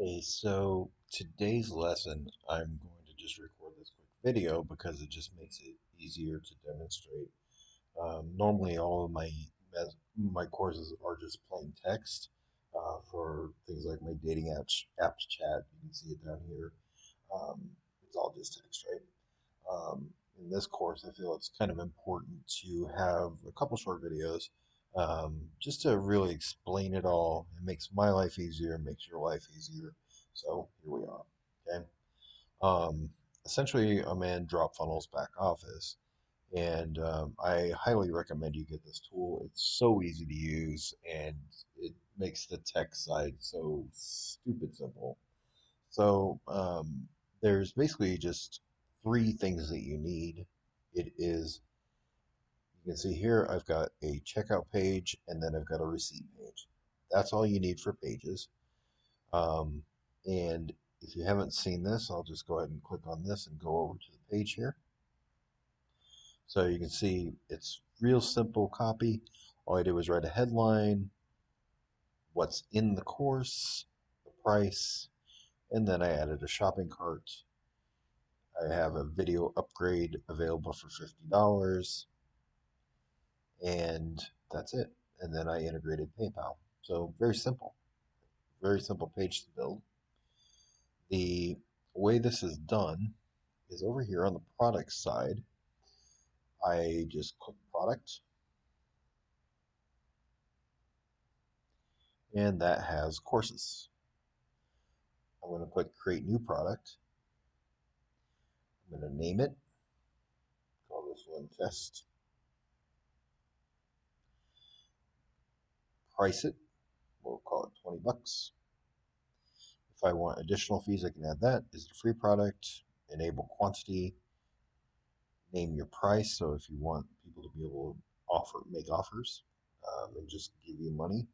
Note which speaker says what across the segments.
Speaker 1: Hey, so today's lesson, I'm going to just record this quick video because it just makes it easier to demonstrate. Normally, all of my courses are just plain text for things like my dating apps chat. You can see it down here. Um, it's all just text, right? Um, in this course, I feel it's kind of important to have a couple short videos just to really explain it all. It makes my life easier, makes your life easier. So here we are. Okay. Um, Essentially, I'm in dropfunnels back office, and I highly recommend you get this tool. It's so easy to use, and it makes the tech side so stupid simple. So there's basically just three things that you need. It is, you can see here, I've got a checkout page and then I've got a receipt page. That's all you need for pages. Um, and if you haven't seen this, I'll just go ahead and click on this and go over to the page here. So you can see it's real simple copy. All I did was write a headline, what's in the course, the price, and then I added a shopping cart. I have a video upgrade available for $50, and that's it. And then I integrated PayPal. So very simple page to build. The way this is done is over here on the product side. I just click product, and that has courses. I'm going to click create new product. I'm going to name it, call this one Fest, price it, we'll call it 20 bucks. If I want additional fees, I can add that. Is it a free product? Enable quantity, name your price. So if you want people to be able to make offers, and just give you money,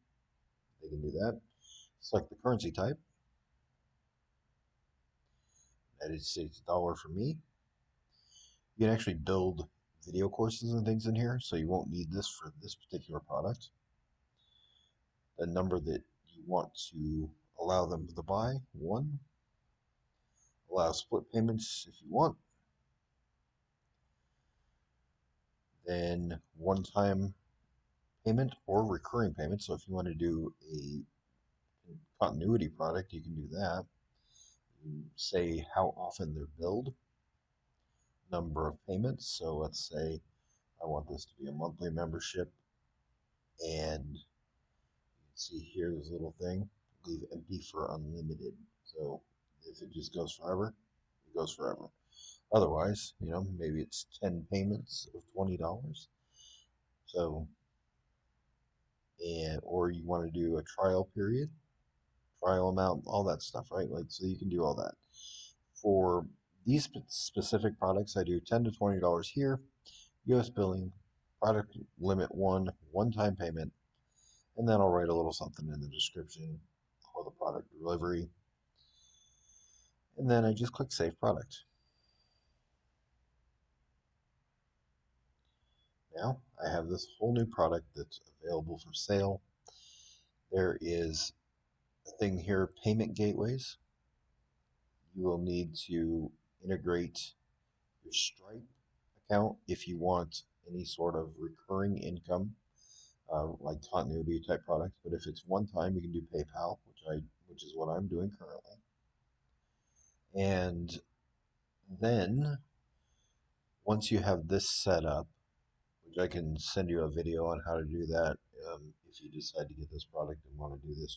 Speaker 1: they can do that. Select the currency type. United States dollar for me. You can actually build video courses and things in here, so you won't need this for this particular product. The number that you want to allow them to buy, one. Allow split payments if you want. Then one-time payment or recurring payment. So if you want to do a continuity product, you can do that. You say how often they're billed, number of payments. So let's say I want this to be a monthly membership, and you can see here this little thing, leave empty for unlimited. So if it just goes forever, it goes forever. Otherwise, maybe it's 10 payments of $20. So, and or you want to do a trial period, trial amount, all that stuff, right? Like, so you can do all that. For these specific products, I do $10 to $20 here, US billing, product limit one-time payment, and then I'll write a little something in the description for the product delivery. And then I just click Save Product. Now I have this whole new product that's available for sale. There is a thing here, payment gateways. You will need to integrate your Stripe account if you want any sort of recurring income, like continuity type products. But if it's one time, you can do PayPal, which is what I'm doing currently. And then once you have this set up, which I can send you a video on how to do that, if you decide to get this product and want to do this,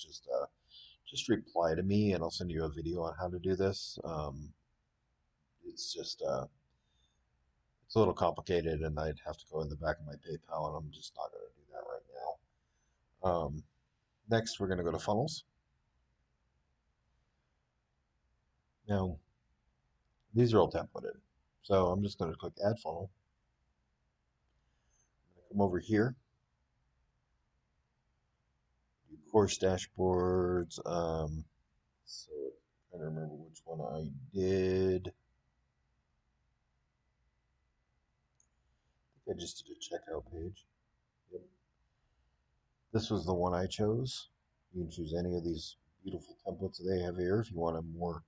Speaker 1: just reply to me and I'll send you a video on how to do this. It's just it's a little complicated, and I'd have to go in the back of my PayPal, and I'm just not going to do that right now. Next, we're going to go to funnels. Now, these are all templated, so I'm just going to click Add Funnel. I'm going to come over here, do course dashboards. So I'm trying to remember which one I did. I think I just did a checkout page. Yep. This was the one I chose. You can choose any of these beautiful templates they have here if you want a more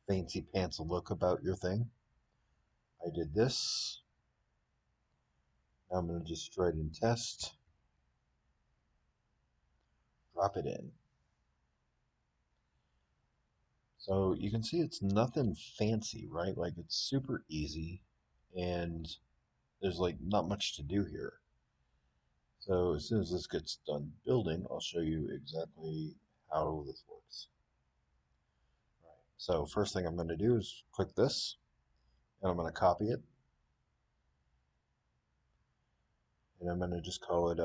Speaker 1: fancy pants look about your thing. I did this. Now I'm going to just write in test, drop it in. So you can see it's nothing fancy, right? Like it's super easy and there's like not much to do here. So as soon as this gets done building, I'll show you exactly how this works. All right. So first thing I'm going to do is click this and I'm going to copy it and I'm going to just call it,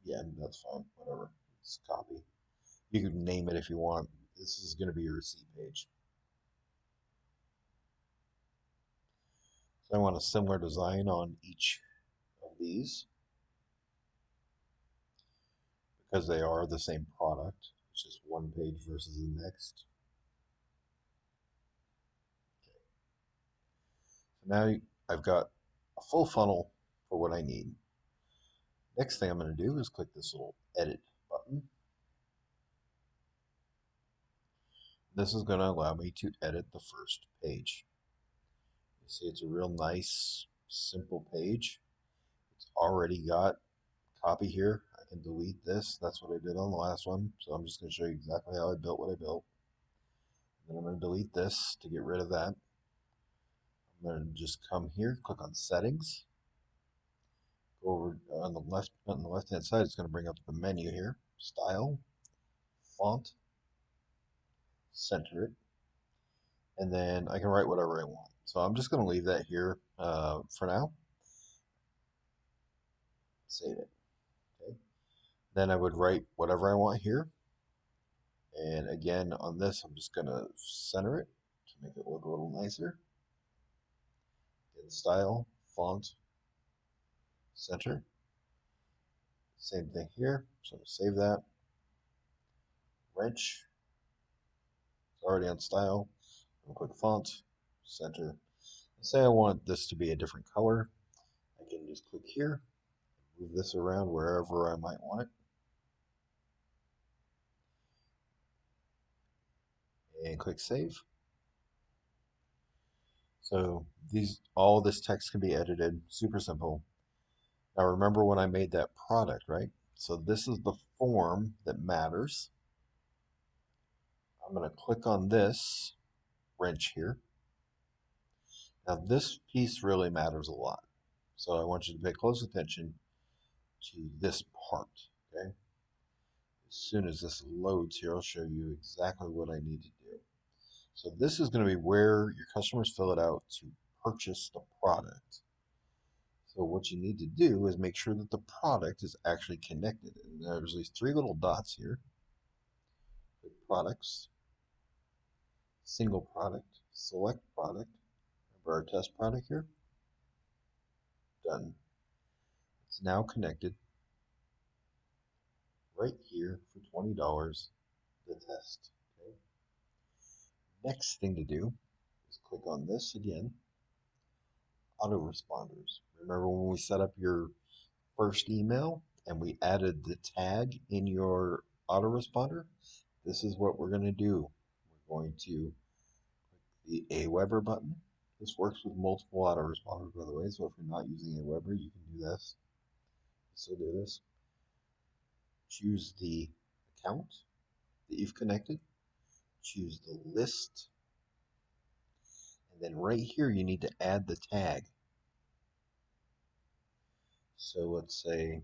Speaker 1: yeah, that's fine, whatever. It's copy. You can name it if you want. This is going to be your receipt page. So I want a similar design on each of these because they are the same product. It's just one page versus the next. So now I've got a full funnel for what I need. Next thing I'm going to do is click this little edit button. This is going to allow me to edit the first page. You see it's a real nice, simple page. It's already got copy here. I can delete this. That's what I did on the last one. So I'm just going to show you exactly how I built what I built. Then I'm going to delete this to get rid of that. I'm going to just come here, click on settings. Go over on the left hand side, it's going to bring up the menu here. Style, font, center it, and then I can write whatever I want. So I'm just going to leave that here for now. Save it. Okay. Then I would write whatever I want here. And again, on this, I'm just going to center it to make it look a little nicer. Again, style, font, center. Same thing here. So save that. Wrench. It's already on style. I'm going to click font, center. Say I want this to be a different color. I can just click here, move this around wherever I might want it, and click save. So all this text can be edited, super simple. Now remember when I made that product, right? So this is the form that matters. I'm going to click on this wrench here. Now this piece really matters a lot. So I want you to pay close attention to this part, okay? As soon as this loads here, I'll show you exactly what I need to do. So this is going to be where your customers fill it out to purchase the product. So what you need to do is make sure that the product is actually connected. And there's these three little dots here. Products, single product, select product. Remember our test product here? Done. It's now connected right here for $20, the test. Okay. Next thing to do is click on this again, autoresponders. Remember when we set up your first email and we added the tag in your autoresponder? This is what we're going to do. We're going to click the Aweber button. This works with multiple autoresponders, by the way, so if you're not using Aweber, you can do this. Still do this. Choose the account that you've connected. Choose the list. And then right here, you need to add the tag. So let's say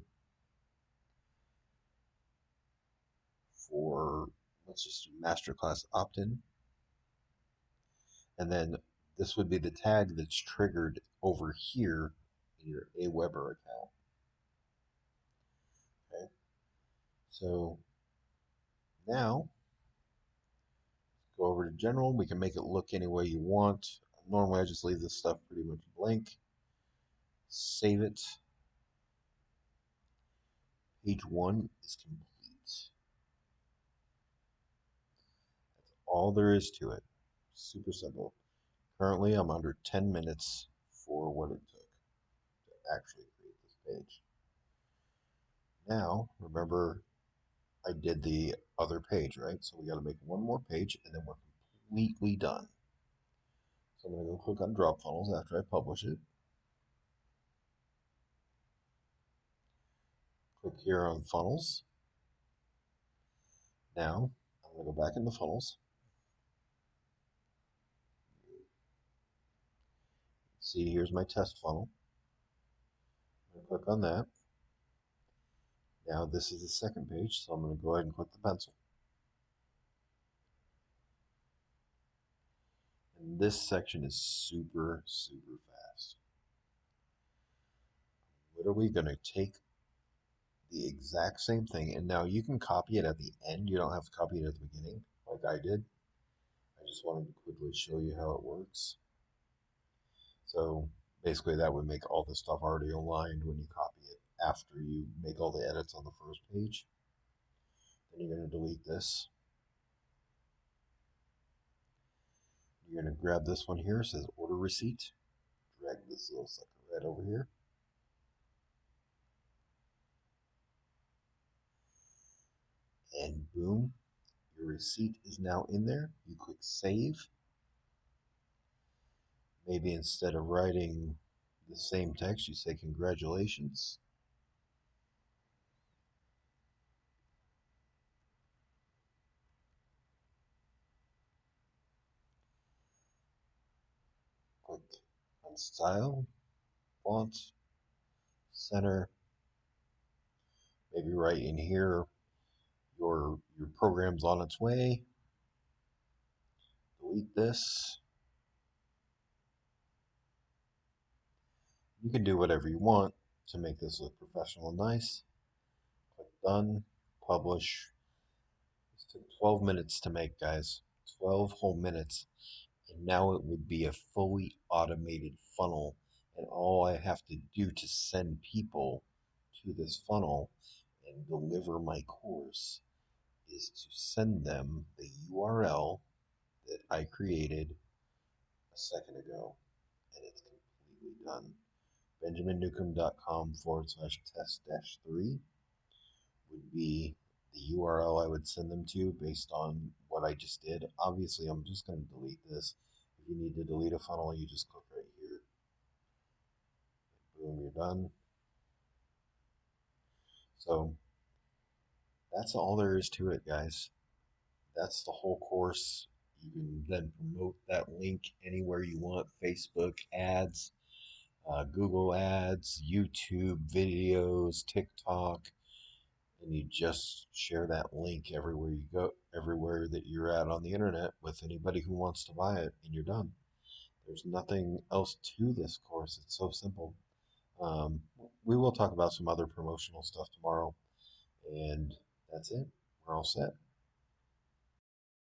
Speaker 1: let's just do masterclass opt-in. And then this would be the tag that's triggered over here in your Aweber account. Okay. So now go over to general. We can make it look any way you want. Normally I just leave this stuff pretty much blank. Save it. Page 1 is complete. That's all there is to it. Super simple. Currently I'm under 10 minutes for what it took to actually create this page. Now, remember I did the other page, right? So we got to make one more page and then we're completely done. So I'm going to go click on drop funnels after I publish it. Click here on funnels. Now I'm going to go back into funnels. See, here's my test funnel. I'm going to click on that. Now this is the second page, so I'm going to go ahead and click the pencil. And this section is super, super fast. Literally going to take the exact same thing, and now you can copy it at the end. You don't have to copy it at the beginning like I did. I just wanted to quickly show you how it works. So basically that would make all the stuff already aligned when you copy it after you make all the edits on the first page. Then you're going to delete this. You're going to grab this one here, it says order receipt. Drag this little sucker right over here. And boom, your receipt is now in there. You click save. Maybe instead of writing the same text, you say congratulations. Click on style, font, center. Maybe right in here, your program's on its way. Delete this. You can do whatever you want to make this look professional and nice. Click done, publish. This took 12 minutes to make, guys. 12 whole minutes. And now it would be a fully automated funnel. And all I have to do to send people to this funnel and deliver my course is to send them the URL that I created a second ago. And it's completely done. benjaminnewcomb.com/test-3 would be the URL I would send them to based on what I just did. Obviously, I'm just going to delete this. If you need to delete a funnel, you just click right here. Boom, you're done. So that's all there is to it, guys. That's the whole course. You can then promote that link anywhere you want. Facebook ads, Google ads, YouTube videos, TikTok, and you just share that link everywhere you go, everywhere that you're at on the internet with anybody who wants to buy it, and you're done. There's nothing else to this course. It's so simple. Um, we will talk about some other promotional stuff tomorrow, and that's it. We're all set.